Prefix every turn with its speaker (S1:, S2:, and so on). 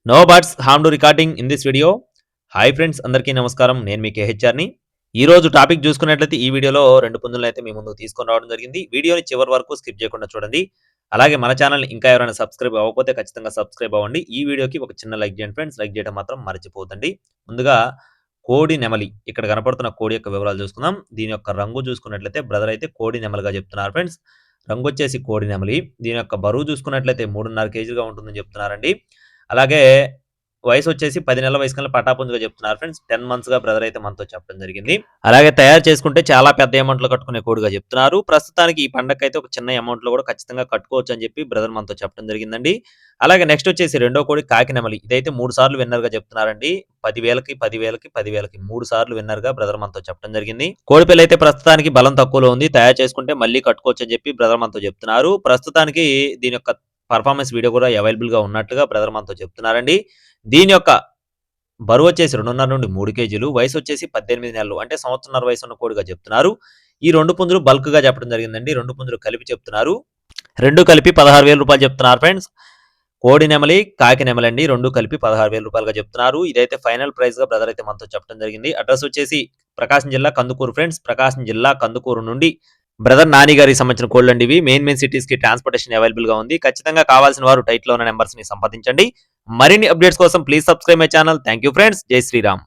S1: No birds harm to recording in this video. Hi friends, అందరికీ నమస్కారం. నేను మీ కేహెచ్ఆర్ని. ఈ రోజు టాపిక్ చూసుకున్నట్లయితే ఈ వీడియోలో 2 పుంజులను అయితే మీ ముందుకు తీసుకొని రావడం జరిగింది. వీడియోని చివరి వరకు స్కిప్ చేయకుండా చూడండి. అలాగే మన ఛానల్‌ని ఇంకా ఎవరైనా సబ్స్క్రైబ్ అవ్వకపోతే ఖచ్చితంగా సబ్స్క్రైబ్ అవ్వండి. ఈ వీడియోకి ఒక చిన్న లైక్ చేయండి ఫ్రెండ్స్. లైక్ చేయడం మాత్రం మర్చిపోవద్దండి. ముందుగా కోడి నెమలి, ఇక్కడ కనపడుతున్న కోడి యొక్క వివరాలు చూసుకుందాం. దీని యొక్క రంగు చూసుకున్నట్లయితే బ్రదర్ అయితే కోడి నెమలిగా చెప్తున్నారు ఫ్రెండ్స్. రంగు వచ్చేసి కోడి నెమలి. దీని యొక్క బరువు చూసుకున్నట్లయితే 3.5 కేజీలుగా ఉంటుందని చెప్తున్నారండి. అలాగే వయసొచ్చేసి 10 నెలల వయసు కల్లా పటాపుంజుగా చెప్తున్నారు ఫ్రెండ్స్. 10 మంత్స్‌గా బ్రదర్ అయితే మనతో చెప్పడం జరిగింది. అలాగే తయారు చేసుకుంటే చాలా పెద్ద అమౌంట్‌లో కట్టుకునే కోడిగా చెప్తున్నారు. ప్రస్తుతానికి ఈ పండగకైతే ఒక చిన్న అమౌంట్‌లో కూడా ఖచ్చితంగా కట్టుకోవచ్చు అని చెప్పి బ్రదర్ మనతో చెప్పడం జరిగిందండి. అలాగే నెక్స్ట్ వచ్చేసి రెండో కోడి కాకి నెమలి. ఇదైతే 3 సార్లు విన్నర్‌గా చెప్తున్నారండి. 10,000కి, 10,000కి, 10,000కి 3 సార్లు విన్నర్‌గా బ్రదర్ మనతో చెప్పడం జరిగింది. కోడి పిల్ల అయితే ప్రస్తుతానికి బలం తక్కువలో ఉంది. తయారు చేసుకుంటే మళ్ళీ కట్టుకోవచ్చు అని చెప్పి బ్రదర్ మనతో చెప్తున్నారు. ప్రస్తుతానికి దీని యొక్క పర్ఫార్మెన్స్ వీడియో కూడా అవైలబుల్‌గా ఉన్నట్టుగా బ్రదర్ మనతో చెప్తున్నారండి. దీని యొక్క బరువొచ్చేసి 2.5 నుండి 3 కేజీలు. వయసొచ్చేసి 18 నెలలు. అంటే సంవత్సరన్నర వయసున్న కోడిగా చెప్తున్నారు. ఈ 2 పుంజులు బల్క్‌గా చెప్పడం జరిగిందండి. 2 పుంజులు కలిపి చెప్తున్నారు. 2 కలిపి రూ. 16,000 చెప్తున్నారు ఫ్రెండ్స్. కోడి నెమలి, కాకి నెమలండి. 2 కలిపి రూ. 16,000 చెప్తున్నారు. ఇదైతే ఫైనల్ ప్రైస్‌గా బ్రదర్ అయితే మనతో చెప్పడం జరిగింది. అడ్రెస్ వచ్చేసి ప్రకాశం జిల్లా కందుకూరు ఫ్రెండ్స్. ప్రకాశం జిల్లా కందుకూరు నుండి బ్రదర్ నాని గారికి సంబంధించిన కోడ్లండి ఇవి. మెయిన్ సిటీస్‌కి ట్రాన్స్‌పోర్టేషన్ అవైలబుల్‌గా ఉంది. ఖచ్చితంగా కావాల్సిన వారు టైటిల్‌లో ఉన్న నంబర్స్‌ని సంప్రదించండి. మరిన్ని అప్డేట్స్ కోసం please subscribe my channel. Thank you friends. జై శ్రీరామ్.